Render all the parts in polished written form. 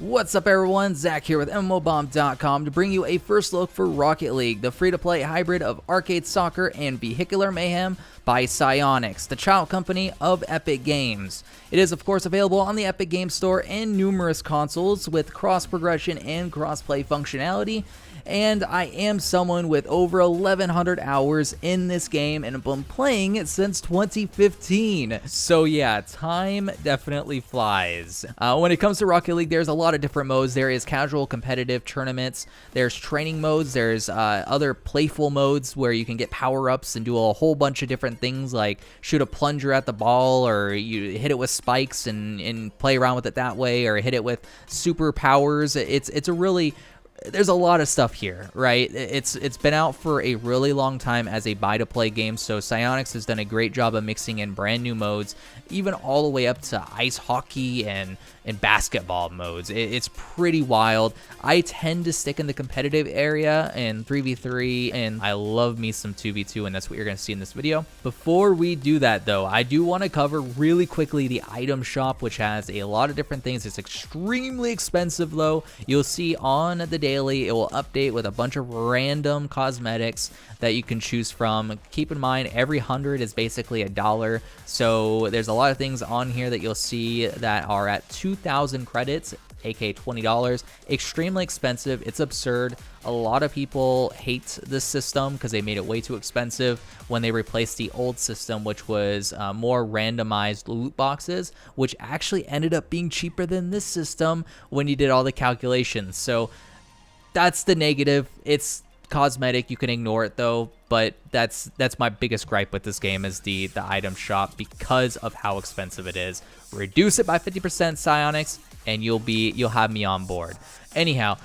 What's up everyone, Zach here with MMOBomb.com to bring you a first look for Rocket League, the free-to-play hybrid of arcade soccer and vehicular mayhem by Psyonix, the child company of Epic Games. It is of course available on the Epic Games Store and numerous consoles with cross-progression and cross-play functionality. And I am someone with over 1,100 hours in this game and have been playing it since 2015. So yeah, time definitely flies. When it comes to Rocket League, there's a lot of different modes. There is casual competitive tournaments, there's training modes, there's other playful modes where you can get power-ups and do a whole bunch of different things like shoot a plunger at the ball, or you hit it with spikes and play around with it that way, or hit it with superpowers. It's a really... There's a lot of stuff here, right? It's been out for a really long time as a buy-to-play game, so Psyonix has done a great job of mixing in brand new modes, even all the way up to ice hockey and basketball modes. It's pretty wild. I tend to stick in the competitive area and 3v3, and I love me some 2v2, and that's what you're going to see in this video. Before we do that, though, I do want to cover really quickly the item shop, which has a lot of different things. It's extremely expensive, though. You'll see on the daily, it will update with a bunch of random cosmetics that you can choose from. Keep in mind, every 100 is basically $1, so there's a lot of things on here that you'll see that are at 2,000 credits, aka $20. Extremely expensive. It's absurd. A lot of people hate this system because they made it way too expensive when they replaced the old system, which was more randomized loot boxes, which actually ended up being cheaper than this system when you did all the calculations. So that's the negative. It's cosmetic. You can ignore it though, but that's my biggest gripe with this game is the item shop because of how expensive it is. Reduce it by 50%, Psyonix, and you'll have me on board. Anyhow,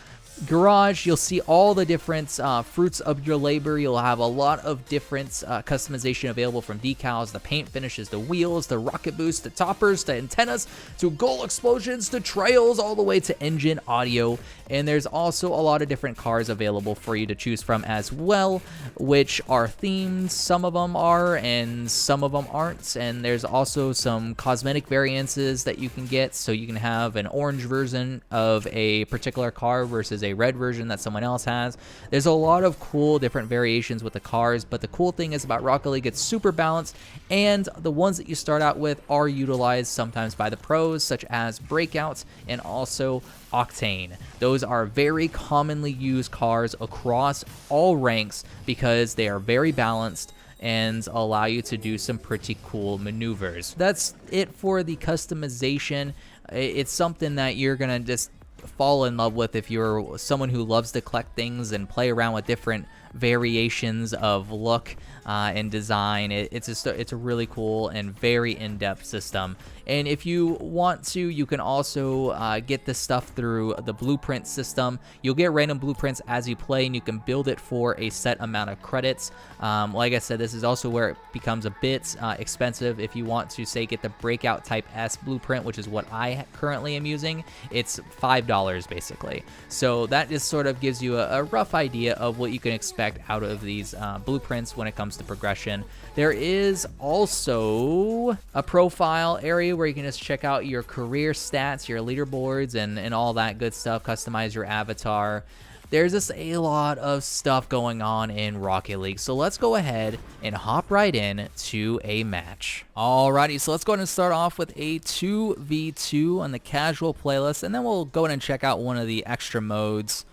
garage, you'll see all the different fruits of your labor. You'll have a lot of different customization available, from decals, the paint finishes, the wheels, the rocket boost, the toppers, the antennas, to goal explosions, to trails, all the way to engine audio. And there's also a lot of different cars available for you to choose from as well, which are themed. Some of them are and some of them aren't. And there's also some cosmetic variances that you can get, so you can have an orange version of a particular car versus a red version that someone else has. There's a lot of cool different variations with the cars, but the cool thing is about Rocket League, it's super balanced, and the ones that you start out with are utilized sometimes by the pros, such as Breakouts and also Octane. Those are very commonly used cars across all ranks because they are very balanced and allow you to do some pretty cool maneuvers. That's it for the customization. It's something that you're gonna just fall in love with if you're someone who loves to collect things and play around with different variations of look and design. It's a really cool and very in-depth system. And if you want to, you can also get this stuff through the blueprint system. You'll get random blueprints as you play, and you can build it for a set amount of credits. Like I said, this is also where it becomes a bit expensive. If you want to, say, get the Breakout Type S blueprint, which is what I currently am using, it's $5 basically. So that just sort of gives you a rough idea of what you can expect out of these blueprints when it comes to progression. There is also a profile area where you can just check out your career stats, your leaderboards, and all that good stuff. Customize your avatar. There's just a lot of stuff going on in Rocket League. So let's go ahead and hop right in to a match. Alrighty, so let's go ahead and start off with a 2v2 on the casual playlist, and then we'll go ahead and check out one of the extra modes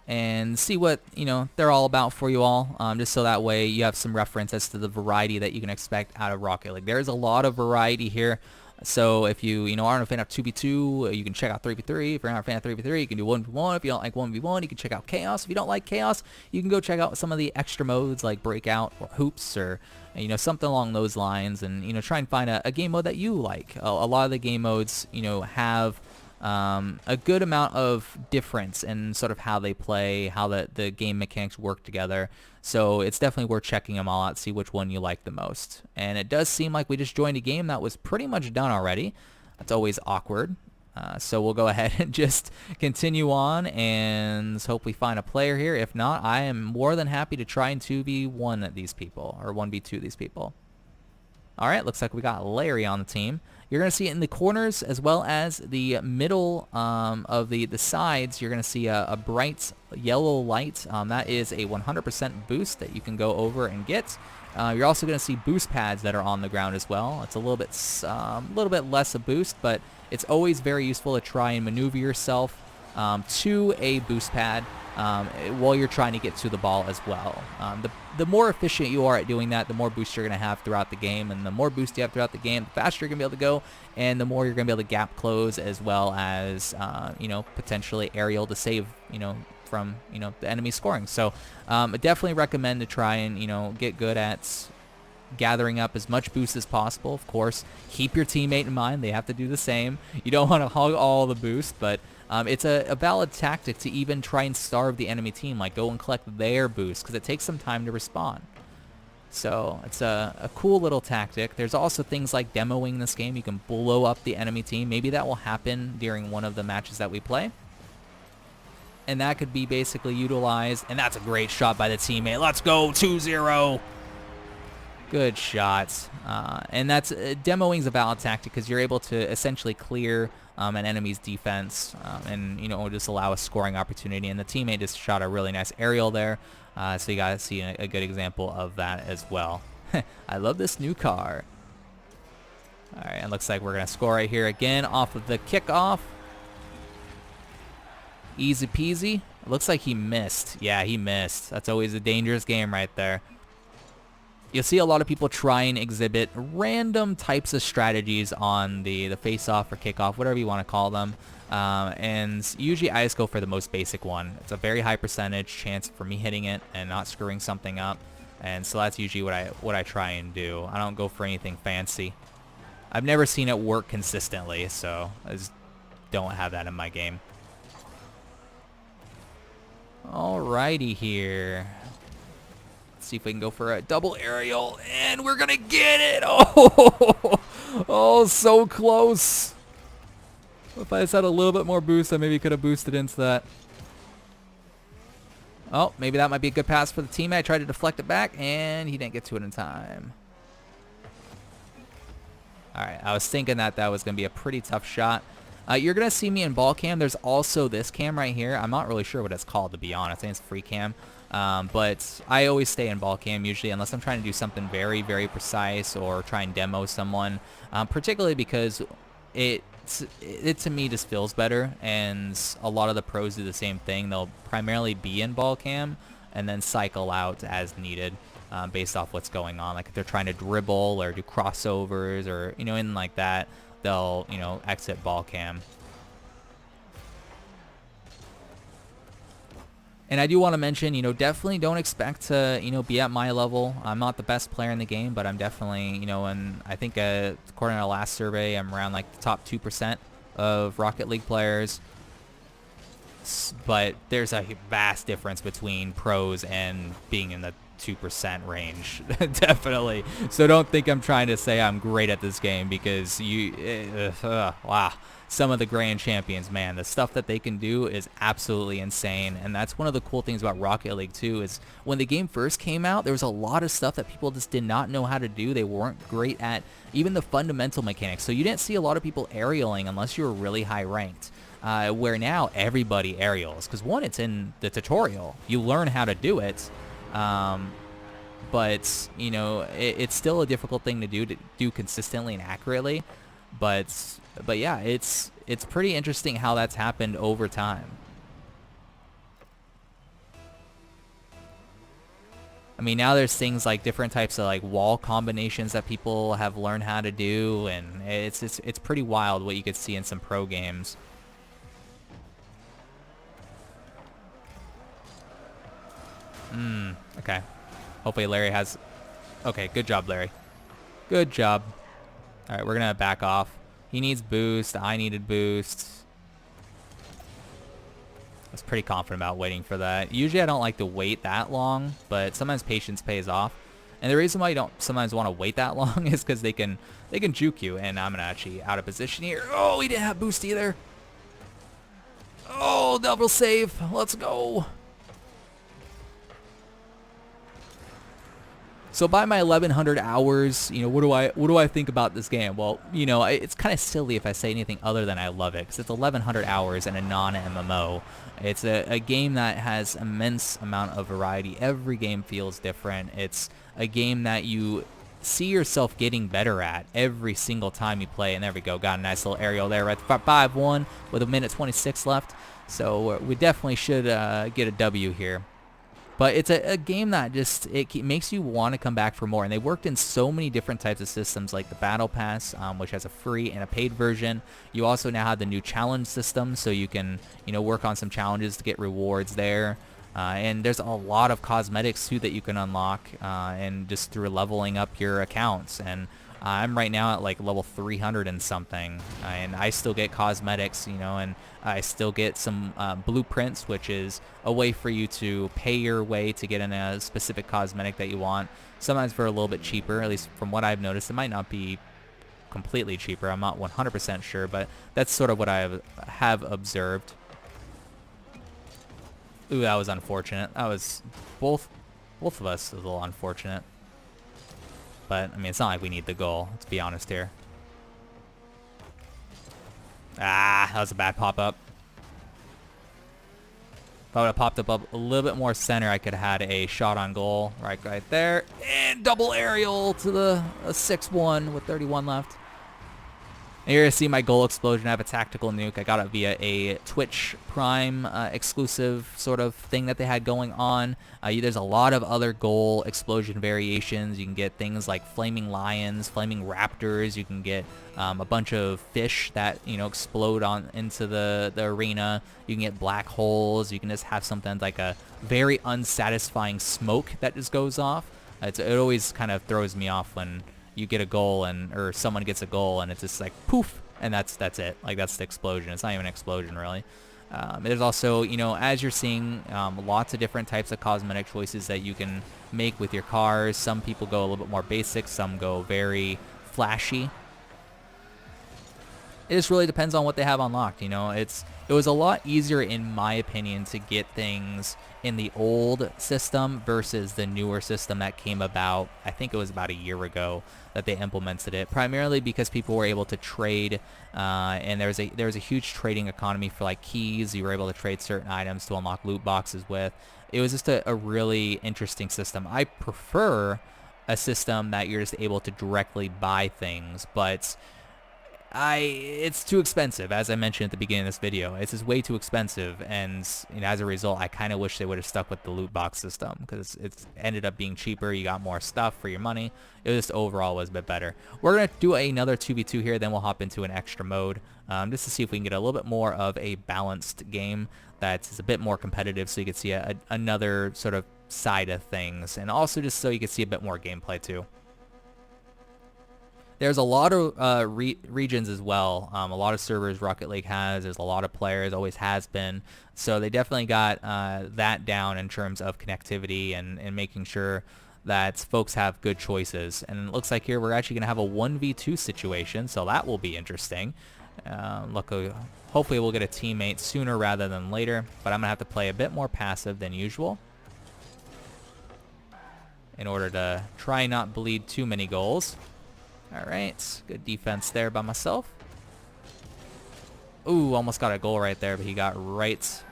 and see what, you know, they're all about for you all, just so that way you have some reference as to the variety that you can expect out of Rocket League. There's a lot of variety here. So if you aren't a fan of 2v2, you can check out 3v3. If you're not a fan of 3v3, you can do 1v1. If you don't like 1v1, you can check out Chaos. If you don't like Chaos, you can go check out some of the extra modes like Breakout or Hoops, or something along those lines, and try and find a game mode that you like. A lot of the game modes have a good amount of difference in sort of how they play, how the game mechanics work together. So it's definitely worth checking them all out, see which one you like the most. And it does seem like we just joined a game that was pretty much done already. That's always awkward. So we'll go ahead and just continue on and hope we find a player here. If not, I am more than happy to try and 2v1 these people, or 1v2 these people. All right, looks like we got Larry on the team. You're going to see it in the corners as well as the middle of the sides. You're going to see a bright yellow light. That is a 100% boost that you can go over and get. You're also going to see boost pads that are on the ground as well. It's a little bit less a boost, but it's always very useful to try and maneuver yourself to a boost pad while you're trying to get to the ball as well. The more efficient you are at doing that, the more boost you're going to have throughout the game, and the more boost you have throughout the game, the faster you're going to be able to go, and the more you're going to be able to gap close as well as potentially aerial to save from the enemy scoring. So I definitely recommend to try and get good at gathering up as much boost as possible. Of course, keep your teammate in mind. They have to do the same. You don't want to hog all the boost, but it's a valid tactic to even try and starve the enemy team, like go and collect their boost, because it takes some time to respawn. So it's a cool little tactic. There's also things like demoing this game. You can blow up the enemy team. Maybe that will happen during one of the matches that we play. And that could be basically utilized. And that's a great shot by the teammate. Let's go, 2-0. Good shots. And that's demoing is a valid tactic because you're able to essentially clear an enemy's defense and just allow a scoring opportunity. And the teammate just shot a really nice aerial there. So you gotta see a good example of that as well. I love this new car. All right, and looks like we're gonna score right here again off of the kickoff. Easy peasy. It looks like he missed. Yeah, he missed. That's always a dangerous game right there. You'll see a lot of people try and exhibit random types of strategies on the face-off or kickoff, whatever you want to call them. And usually I just go for the most basic one. It's a very high percentage chance for me hitting it and not screwing something up. And so that's usually what I try and do. I don't go for anything fancy. I've never seen it work consistently, so I just don't have that in my game. Alrighty here. Let's see if we can go for a double aerial, and we're gonna get it. Oh, so close. If I just had a little bit more boost, I maybe could have boosted into that. Oh, maybe that might be a good pass for the teammate. I tried to deflect it back, and he didn't get to it in time. All right, I was thinking that was going to be a pretty tough shot. You're going to see me in ball cam. There's also this cam right here. I'm not really sure what it's called, to be honest. I think it's free cam. But I always stay in ball cam usually unless I'm trying to do something very, very precise or try and demo someone, particularly because it to me just feels better, and a lot of the pros do the same thing. They'll primarily be in ball cam and then cycle out as needed based off what's going on. Like if they're trying to dribble or do crossovers or anything like that, they'll exit ball cam. And I do want to mention, definitely don't expect to, be at my level. I'm not the best player in the game, but I'm definitely, and I think according to our last survey, I'm around like the top 2% of Rocket League players. But there's a vast difference between pros and being in the 2% range. Definitely. So don't think I'm trying to say I'm great at this game, because wow. Some of the grand champions, man, the stuff that they can do is absolutely insane. And that's one of the cool things about Rocket League too, is when the game first came out, there was a lot of stuff that people just did not know how to do. They weren't great at even the fundamental mechanics. So you didn't see a lot of people aerialing unless you were really high ranked. Where now everybody aerials, because one, it's in the tutorial. You learn how to do it. But it's still a difficult thing to do consistently and accurately. But yeah, it's pretty interesting how that's happened over time. I mean, now there's things like different types of like wall combinations that people have learned how to do, and it's pretty wild what you could see in some pro games. Okay. Hopefully Larry has... Okay, good job, Larry. Good job. All right, we're going to back off. He needs boost. I needed boost. I was pretty confident about waiting for that. Usually I don't like to wait that long, but sometimes patience pays off. And the reason why you don't sometimes want to wait that long is because they can juke you, and I'm actually out of position here. Oh, he didn't have boost either. Oh, double save. Let's go. So by my 1100 hours, what do I think about this game? Well, it's kind of silly if I say anything other than I love it, because it's 1100 hours in a non-MMO. It's a game that has immense amount of variety. Every game feels different. It's a game that you see yourself getting better at every single time you play. And there we go, got a nice little aerial there, right? 5-1 with a minute 26 left. So we definitely should get a W here. But it's a game that just, it makes you want to come back for more. And they worked in so many different types of systems, like the Battle Pass, which has a free and a paid version. You also now have the new challenge system, so you can, work on some challenges to get rewards there. And there's a lot of cosmetics, too, that you can unlock, and just through leveling up your accounts. And I'm right now at like level 300 and something, and I still get cosmetics, and I still get some blueprints, which is a way for you to pay your way to get in a specific cosmetic that you want, sometimes for a little bit cheaper. At least from what I've noticed, it might not be completely cheaper. I'm not 100% sure, but that's sort of what I have observed. Ooh, that was unfortunate. That was both of us was a little unfortunate. But, I mean, it's not like we need the goal, let's be honest here. Ah, that was a bad pop-up. If I would have popped up a little bit more center, I could have had a shot on goal right there. And double aerial to the 6-1 with 31 left. And you're going to see my goal explosion. I have a tactical nuke. I got it via a Twitch Prime exclusive sort of thing that they had going on. There's a lot of other goal explosion variations. You can get things like flaming lions, flaming raptors. You can get a bunch of fish that, explode on into the arena. You can get black holes. You can just have something like a very unsatisfying smoke that just goes off. It always kind of throws me off when you get a goal or someone gets a goal and it's just like poof, and that's it. Like, that's the explosion. It's not even an explosion really. There's also, as you're seeing, lots of different types of cosmetic choices that you can make with your cars. Some people go a little bit more basic, some go very flashy. It just really depends on what they have unlocked. It was a lot easier, in my opinion, to get things in the old system versus the newer system that came about. I think it was about a year ago that they implemented it, primarily because people were able to trade, and there was a huge trading economy for like keys. You were able to trade certain items to unlock loot boxes with. It was just a really interesting system. I prefer a system that you're just able to directly buy things, but it's too expensive. As I mentioned at the beginning of this video, it's just way too expensive, and as a result, I kind of wish they would have stuck with the loot box system, because it's ended up being cheaper. You got more stuff for your money. It just overall was a bit better. We're gonna do another 2v2 here, then we'll hop into an extra mode, just to see if we can get a little bit more of a balanced game that's a bit more competitive, so you can see another sort of side of things, and also just so you can see a bit more gameplay too. There's a lot of regions as well. A lot of servers Rocket League has. There's a lot of players, always has been. So they definitely got that down in terms of connectivity and making sure that folks have good choices. And it looks like here we're actually going to have a 1v2 situation, so that will be interesting. Hopefully we'll get a teammate sooner rather than later, but I'm going to have to play a bit more passive than usual in order to try not bleed too many goals. Alright, good defense there by myself. Ooh, almost got a goal right there, but he got right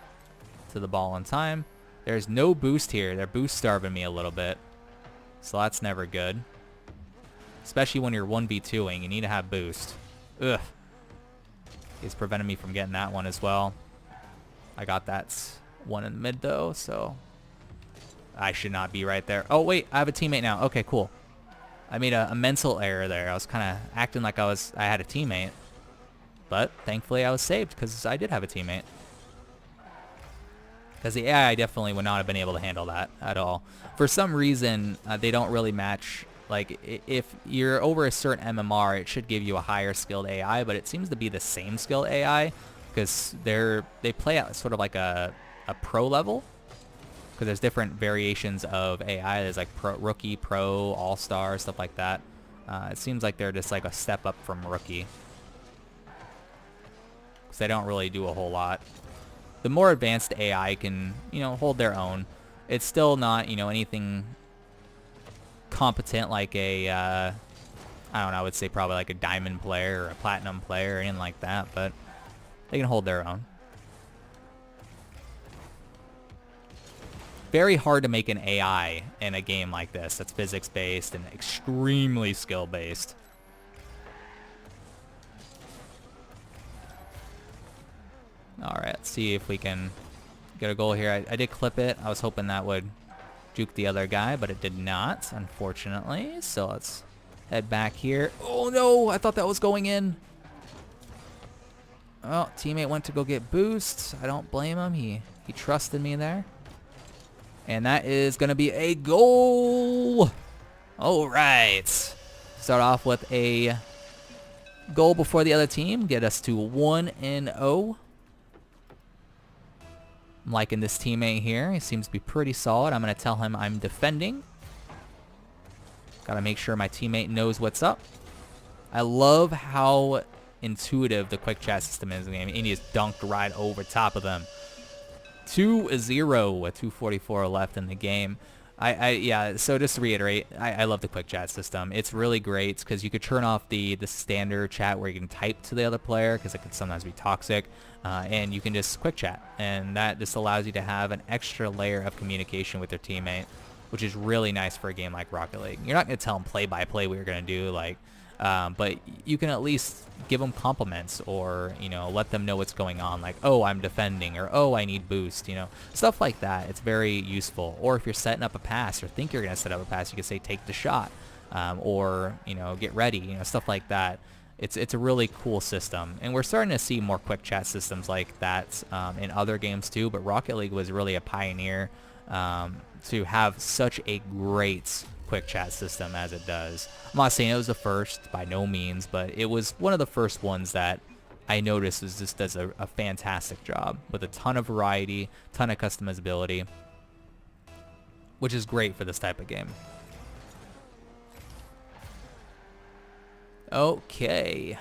to the ball in time. There's no boost here. They're boost starving me a little bit, so that's never good. Especially when you're 1v2ing, you need to have boost. Ugh. He's preventing me from getting that one as well. I got that one in the mid though, so I should not be right there. Oh wait, I have a teammate now. Okay, cool. I made a mental error there. I was kind of acting like I had a teammate, but thankfully I was saved because I did have a teammate. Because the AI definitely would not have been able to handle that at all. For some reason, they don't really match. Like, if you're over a certain MMR, it should give you a higher skilled AI, but it seems to be the same skilled AI because they play at sort of like a pro level. Because there's different variations of AI. There's like rookie, pro, all-star, stuff like that. It seems like they're just like a step up from rookie. Because they don't really do a whole lot. The more advanced AI can, hold their own. It's still not, anything competent like a, I don't know, I would say probably like a diamond player or a platinum player or anything like that, but they can hold their own. Very hard to make an AI in a game like this that's physics-based and extremely skill-based. Alright, let's see if we can get a goal here. I did clip it. I was hoping that would juke the other guy, but it did not, unfortunately. So let's head back here. Oh no, I thought that was going in. Oh, teammate went to go get boosts. I don't blame him. He trusted me there. And that is going to be a goal. All right. Start off with a goal before the other team. Get us to 1-0. I'm liking this teammate here. He seems to be pretty solid. I'm going to tell him I'm defending. Got to make sure my teammate knows what's up. I love how intuitive the quick chat system is in the game. And he just dunked right over top of them. 2-0 with 2:44 left in the game. Yeah, so just to reiterate, I love the quick chat system. It's really great because you could turn off the standard chat where you can type to the other player because it could sometimes be toxic, and you can just quick chat, and that just allows you to have an extra layer of communication with your teammate, which is really nice for a game like Rocket League. You're not going to tell them play by play what you're going to do, like, but you can at least give them compliments or, you know, let them know what's going on, like, oh, I'm defending, or oh, I need boost, you know, stuff like that. It's very useful. Or if you're setting up a pass or think you're going to set up a pass, you can say take the shot, or, you know, get ready, you know, stuff like that. It's a really cool system, and we're starting to see more quick chat systems like that in other games too, but Rocket League was really a pioneer to have such a great quick chat system as it does. I'm not saying it was the first by no means, but it was one of the first ones that I noticed just does a fantastic job with a ton of variety, ton of customizability, which is great for this type of game. Okay.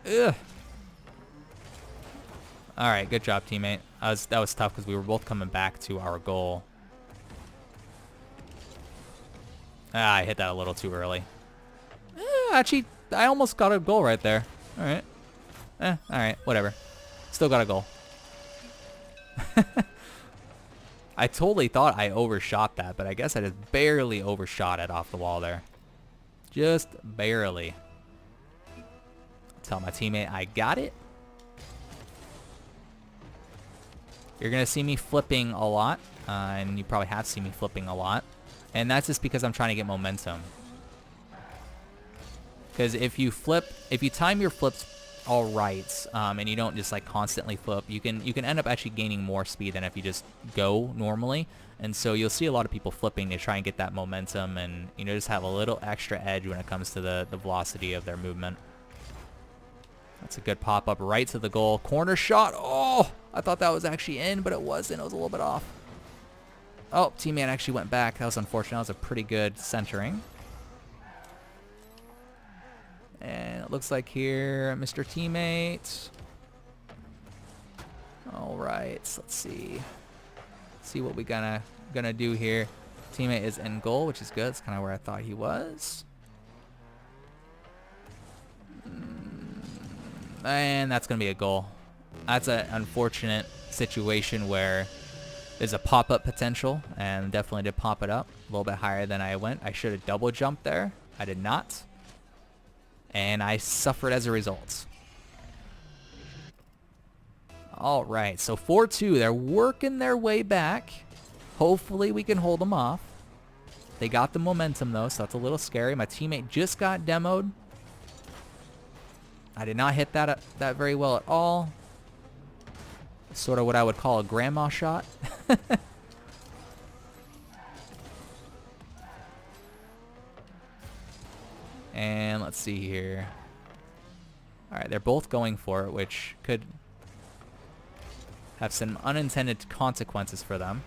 Ugh. All right, good job, teammate. That was tough because we were both coming back to our goal. I hit that a little too early. Actually, I almost got a goal right there. All right. All right, whatever. Still got a goal. I totally thought I overshot that, but I guess I just barely overshot it off the wall there. Just barely. Tell my teammate I got it. You're going to see me flipping a lot, and you probably have seen me flipping a lot. And that's just because I'm trying to get momentum. Because if you time your flips all right, and you don't just like constantly flip, you can end up actually gaining more speed than if you just go normally. And so you'll see a lot of people flipping to try and get that momentum, and you know, just have a little extra edge when it comes to the velocity of their movement. That's a good pop up right to the goal. Corner shot. Oh, I thought that was actually in, but it wasn't. It was a little bit off. Oh, teammate actually went back. That was unfortunate. That was a pretty good centering. And it looks like here, Mr. Teammate. All right, let's see. See what we gonna do here. Teammate is in goal, which is good. It's kind of where I thought he was. And that's going to be a goal. That's an unfortunate situation where there's a pop-up potential, and definitely did pop it up a little bit higher than I went. I should have double jumped there. I did not. And I suffered as a result. All right, so 4-2. They're working their way back. Hopefully we can hold them off. They got the momentum, though, so that's a little scary. My teammate just got demoed. I did not hit that very well at all. Sort of what I would call a grandma shot. And let's see here. All right, they're both going for it, which could have some unintended consequences for them.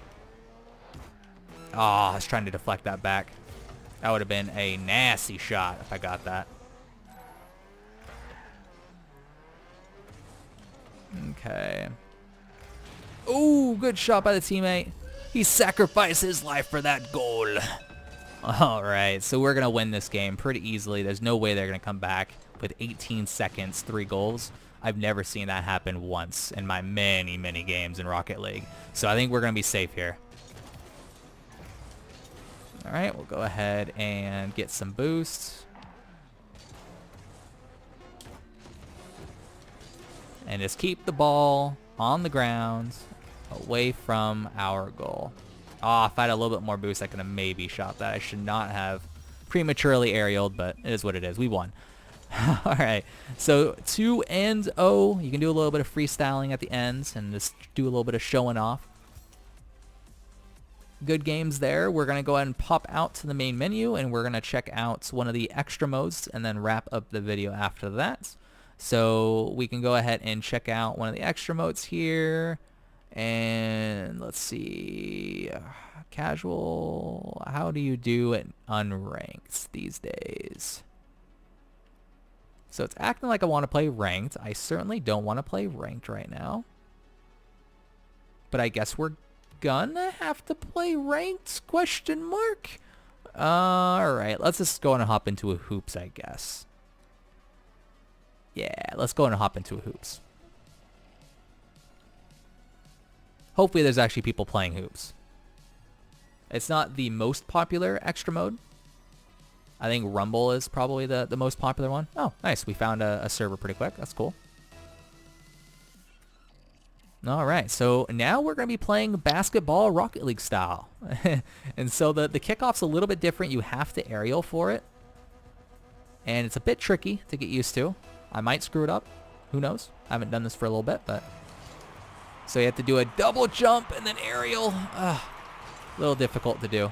Oh, I was trying to deflect that back. That would have been a nasty shot if I got that. Okay. Ooh, good shot by the teammate. He sacrificed his life for that goal. All right, so we're going to win this game pretty easily. There's no way they're going to come back with 18 seconds, 3 goals. I've never seen that happen once in my many, many games in Rocket League. So I think we're going to be safe here. All right, we'll go ahead and get some boosts. And just keep the ball on the ground away from our goal. Oh, if I had a little bit more boost, I could have maybe shot that. I should not have prematurely aerialed, but it is what it is. We won. All right, so 2-0. You can do a little bit of freestyling at the ends and just do a little bit of showing off. Good games there. We're going to go ahead and pop out to the main menu, and we're going to check out one of the extra modes and then wrap up the video after that. So we can go ahead and check out one of the extra modes here. And let's see, casual. How do you do it unranked these days? So it's acting like I want to play ranked. I certainly don't want to play ranked right now. But I guess we're gonna have to play ranked, question mark? Alright, let's just go and hop into a hoops, I guess. Yeah, let's go and hop into a hoops. Hopefully there's actually people playing hoops. It's not the most popular extra mode. I think Rumble is probably the most popular one. Oh, nice. We found a server pretty quick. That's cool. All right, so now we're going to be playing basketball Rocket League style. And so the kickoff's a little bit different. You have to aerial for it. And it's a bit tricky to get used to. I might screw it up. Who knows? I haven't done this for a little bit, but... So you have to do a double jump and then aerial. A little difficult to do.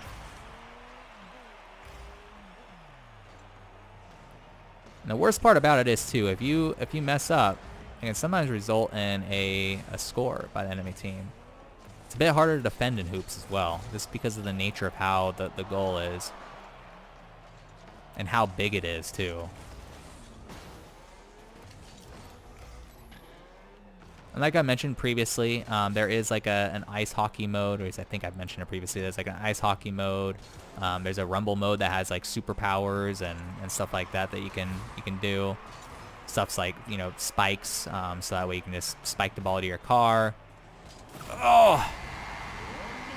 And the worst part about it is, too, if you mess up, it can sometimes result in a score by the enemy team. It's a bit harder to defend in hoops as well, just because of the nature of how the goal is. And how big it is, too. And like I mentioned previously, there is like an ice hockey mode, or I think I've mentioned it previously. There's like an ice hockey mode. There's a rumble mode that has like superpowers and stuff like that you can do. Stuff's like, you know, spikes, so that way you can just spike the ball to your car. Oh,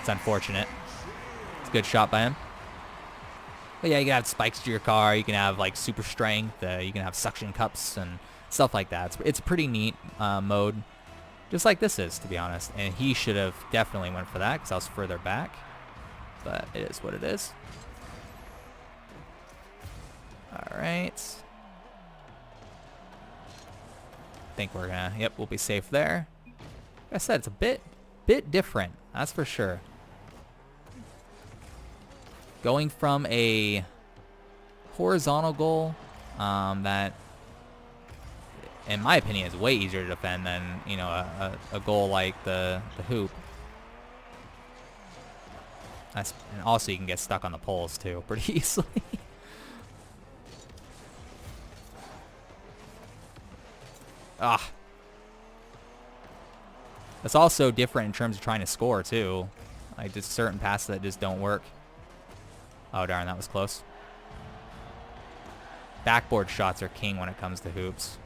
it's unfortunate. It's a good shot by him. But yeah, you can have spikes to your car. You can have like super strength. You can have suction cups and stuff like that. It's a pretty neat mode. Just like this is, to be honest. And he should have definitely went for that because I was further back. But it is what it is. All right. I think we're gonna, yep, we'll be safe there. Like I said, it's a bit different. That's for sure. Going from a horizontal goal that, in my opinion, is way easier to defend than, you know, a goal like the hoop. And also you can get stuck on the poles too pretty easily. That's also different in terms of trying to score too. Like just certain passes that just don't work. Oh darn, that was close. Backboard shots are king when it comes to hoops.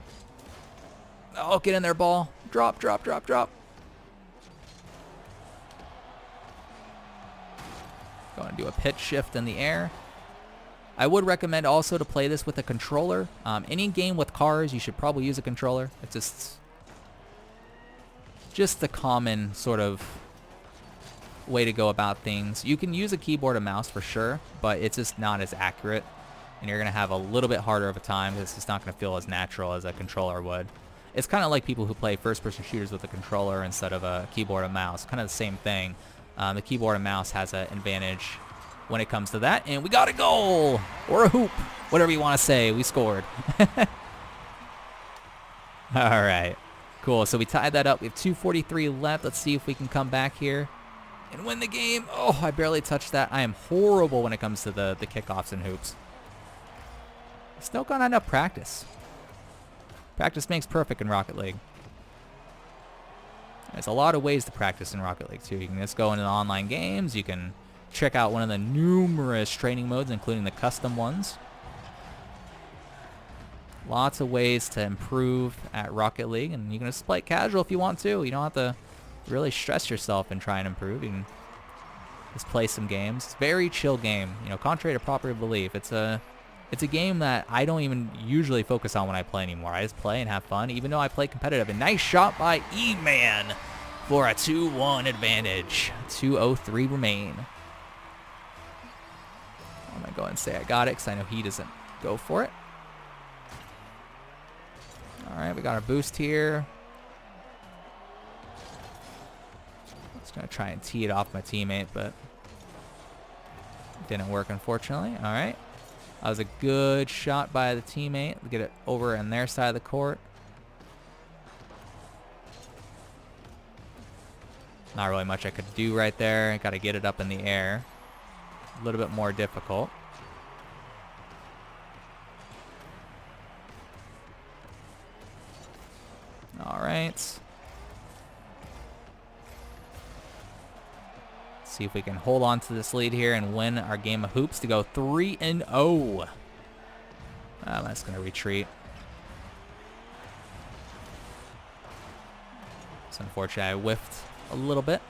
Oh, get in there, ball. Drop, drop, drop, drop. Go and do a pitch shift in the air. I would recommend also to play this with a controller. Any game with cars, you should probably use a controller. It's just the common sort of way to go about things. You can use a keyboard and mouse for sure, but it's just not as accurate. And you're going to have a little bit harder of a time because it's not going to feel as natural as a controller would. It's kind of like people who play first-person shooters with a controller instead of a keyboard and mouse. Kind of the same thing. The keyboard and mouse has an advantage when it comes to that. And we got a goal! Or a hoop. Whatever you want to say. We scored. All right. Cool. So we tied that up. We have 2:43 left. Let's see if we can come back here and win the game. Oh, I barely touched that. I am horrible when it comes to the kickoffs and hoops. Still got enough practice. Practice makes perfect in Rocket League. There's a lot of ways to practice in Rocket League too. You can just go into the online games. You can check out one of the numerous training modes, including the custom ones. Lots of ways to improve at Rocket League, and you can just play casual if you want to. You don't have to really stress yourself and try and improve. You can just play some games. It's a very chill game. You know, contrary to popular belief, it's a game that I don't even usually focus on when I play anymore. I just play and have fun, even though I play competitive. A nice shot by E-Man for a 2-1 advantage. 2:03 remain. I'm going to go and say I got it because I know he doesn't go for it. All right, we got our boost here. Just going to try and tee it off my teammate, but it didn't work, unfortunately. All right. That was a good shot by the teammate to get it over on their side of the court. Not really much I could do right there. Got to get it up in the air. A little bit more difficult. All right. See if we can hold on to this lead here and win our game of hoops to go 3-0. I'm just going to retreat. It's unfortunate I whiffed a little bit.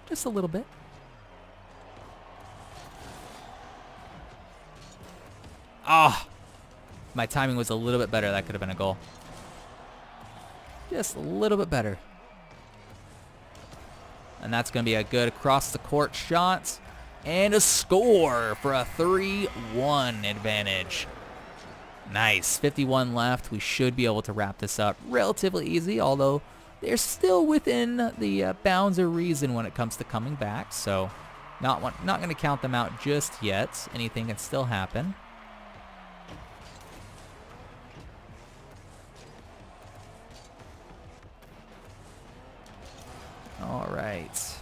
Just a little bit. Ah! Oh, my timing was a little bit better. That could have been a goal. Just a little bit better. And that's going to be a good across-the-court shot. And a score for a 3-1 advantage. Nice. 51 left. We should be able to wrap this up relatively easy, although they're still within the bounds of reason when it comes to coming back. So not going to count them out just yet. Anything can still happen. All right.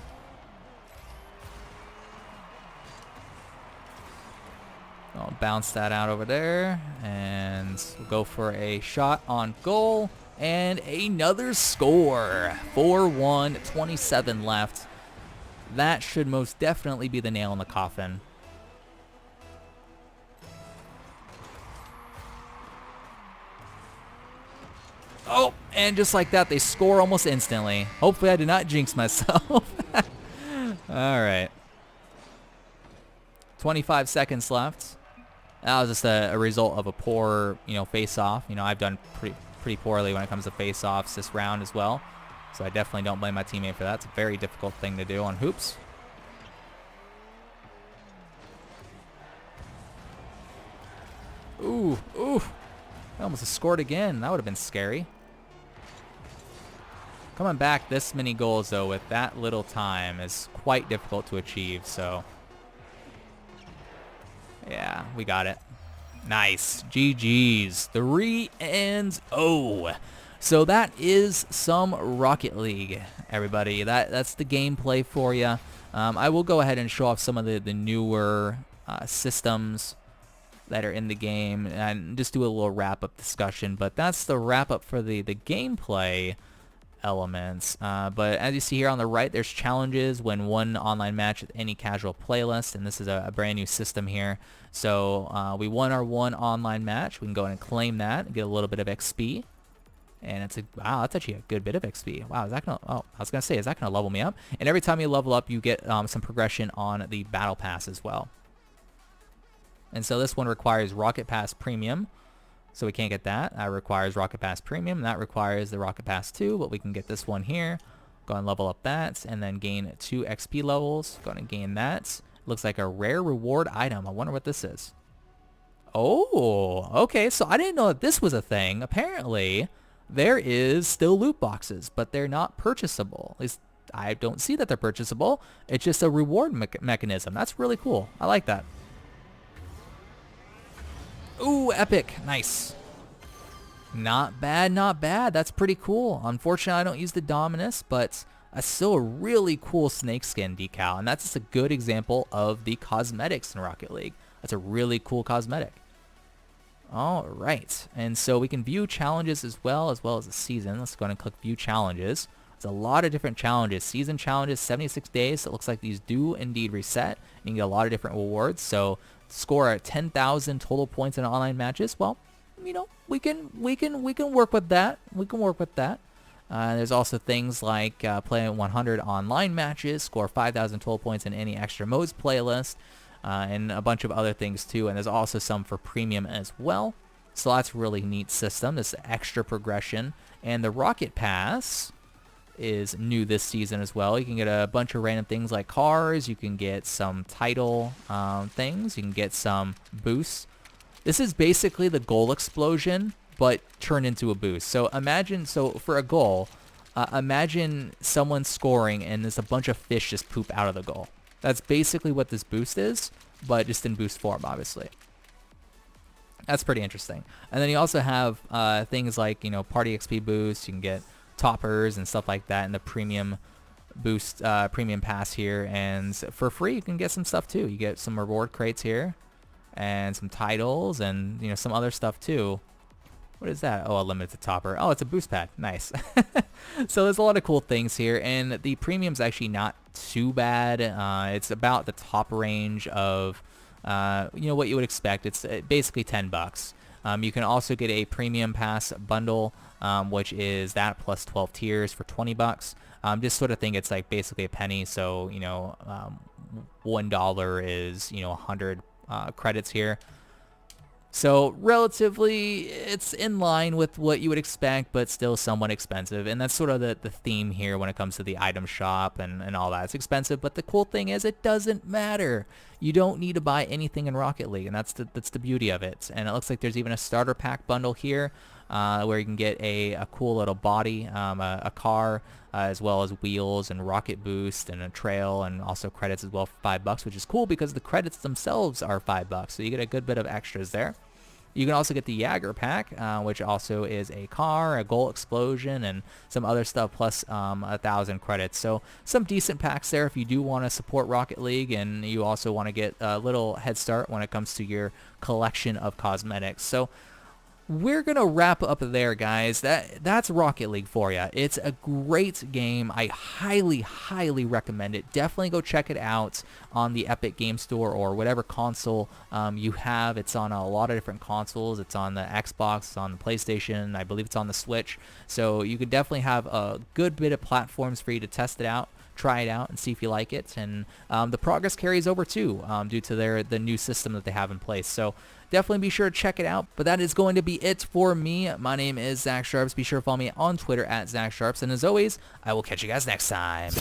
I'll bounce that out over there, and we'll go for a shot on goal, and another score. 4-1, 27 left. That should most definitely be the nail in the coffin. Oh, and just like that, they score almost instantly. Hopefully I did not jinx myself. All right. 25 seconds left. That was just a result of a poor, face-off. I've done pretty poorly when it comes to face-offs this round as well. So I definitely don't blame my teammate for that. It's a very difficult thing to do on hoops. Ooh, ooh. I almost scored again. That would have been scary. Coming back this many goals, though, with that little time is quite difficult to achieve, so yeah, we got it. Nice. GG's. 3-0. So that is some Rocket League, everybody. That's the gameplay for you. I will go ahead and show off some of the newer systems that are in the game and just do a little wrap-up discussion. But that's the wrap-up for the gameplay elements. But as you see here on the right, there's challenges when one online match with any casual playlist, and this is a brand new system here. So we won our one online match. We can go ahead and claim that and get a little bit of XP. And it's wow, that's actually a good bit of XP. Wow, is that gonna? Oh, I was gonna say, is that gonna level me up? And every time you level up, you get some progression on the battle pass as well. And so this one requires Rocket Pass Premium. So we can't get that. That requires Rocket Pass Premium. That requires the Rocket Pass 2, but we can get this one here. Go and level up that, and then gain 2 XP levels. Go and gain that. Looks like a rare reward item. I wonder what this is. Oh, okay. So I didn't know that this was a thing. Apparently, there is still loot boxes, but they're not purchasable. At least I don't see that they're purchasable. It's just a reward mechanism. That's really cool. I like that. Ooh, epic. Nice. Not bad, not bad. That's pretty cool. Unfortunately, I don't use the Dominus, but that's still a really cool snakeskin decal, and that's just a good example of the cosmetics in Rocket League. That's a really cool cosmetic. All right, and so we can view challenges as well as the season. Let's go ahead and click View Challenges. There's a lot of different challenges. Season challenges, 76 days. So it looks like these do indeed reset. And you get a lot of different rewards. So score at 10,000 total points in online matches. Well, you know, we can work with that. We can work with that. There's also things like play 100 online matches, score 5,000 total points in any extra modes playlist, and a bunch of other things too. And there's also some for premium as well. So that's a really neat system, this extra progression. And the Rocket Pass is new this season as well. You can get a bunch of random things like cars. You can get some title things. You can get some boosts. This is basically the goal explosion, but turned into a boost. So imagine, for a goal, imagine someone scoring and there's a bunch of fish just poop out of the goal. That's basically what this boost is, but just in boost form, obviously. That's pretty interesting. And then you also have things like, you know, party XP boosts. You can get toppers and stuff like that in the premium boost, premium pass here. And for free, you can get some stuff too. You get some reward crates here and some titles and, you know, some other stuff too. What is that? Oh, a limited topper. Oh, it's a boost pad. Nice. So there's a lot of cool things here, and the premium's actually not too bad. It's about the top range of, you know, what you would expect. It's basically $10. You can also get a premium pass bundle, which is that plus 12 tiers for $20. Just sort of think it's like basically a penny. So, you know, $1 is, you know, 100 credits here. So relatively, it's in line with what you would expect, but still somewhat expensive. And that's sort of the theme here when it comes to the item shop and all that. It's expensive, but the cool thing is it doesn't matter. You don't need to buy anything in Rocket League, and that's the beauty of it. And it looks like there's even a starter pack bundle here where you can get a cool little body, a car, as well as wheels and rocket boost and a trail, and also credits as well for $5, which is cool because the credits themselves are $5. So you get a good bit of extras there. You can also get the Jagger pack, which also is a car, a goal explosion, and some other stuff, plus 1,000 credits. So some decent packs there if you do want to support Rocket League, and you also want to get a little head start when it comes to your collection of cosmetics. So we're going to wrap up there, guys. That's Rocket League for you. It's a great game. I highly, highly recommend it. Definitely go check it out on the Epic Game Store or whatever console you have. It's on a lot of different consoles. It's on the Xbox, it's on the PlayStation. I believe it's on the Switch. So you could definitely have a good bit of platforms for you to test it out, try it out, and see if you like it. And the progress carries over too, due to the new system that they have in place. So definitely be sure to check it out. But that is going to be it for me. My name is Zach Sharps. Be sure to follow me on Twitter at Zach Sharps. And as always, I will catch you guys next time.